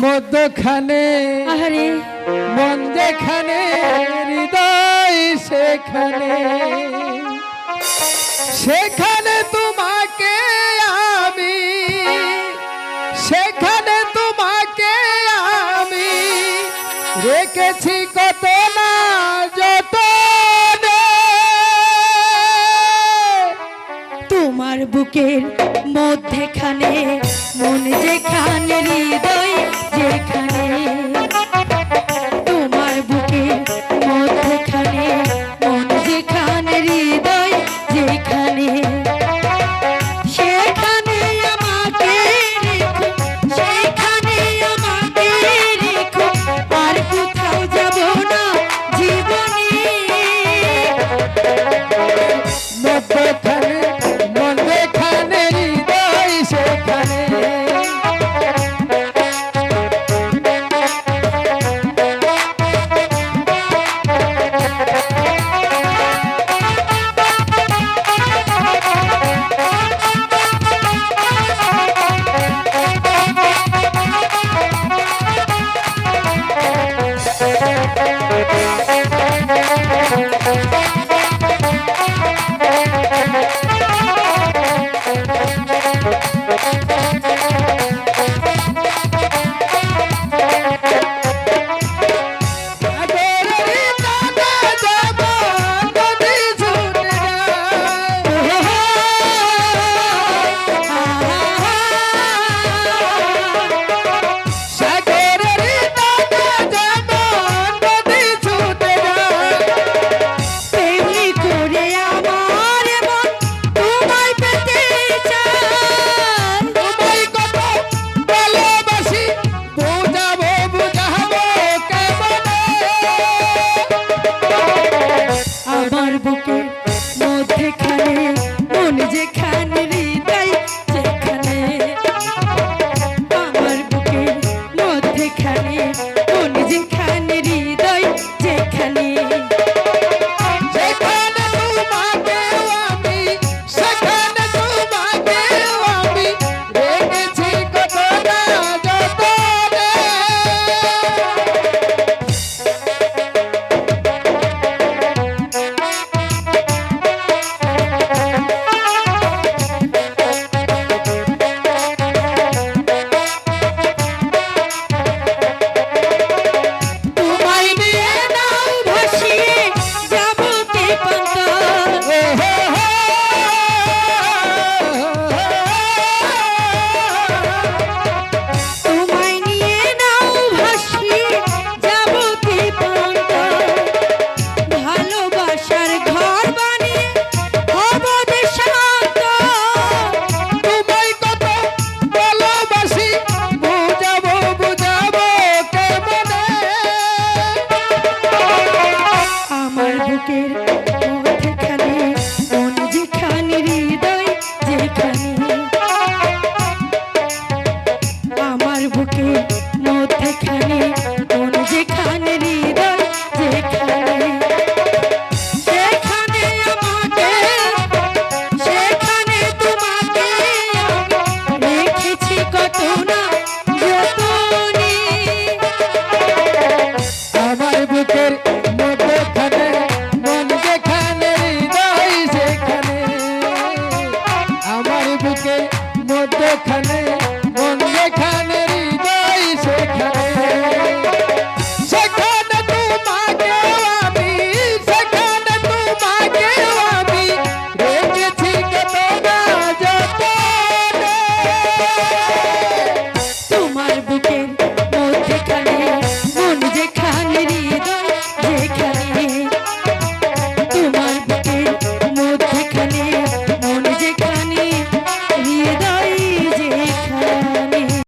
মধ্যখানে আহারে মন যেখানে হৃদয় সেখানে সেখানে তোমাকে আমি সেখানে তোমাকে আমি রেখেছি কত না যতনে তোমার বুকের মধ্যেখানে মন যেখানে হৃদয় যেখানে তোমার বুকের মধ্যেখানে মন যেখানে হৃদয় যেখানে সেখানে আমাকে রেখো সেখানে আমাকে রেখো আর কোথাও যাব না জীবনে মধ্যখানে মন যেখানে হৃদয় সেখানে বুকের মধ্যেখানে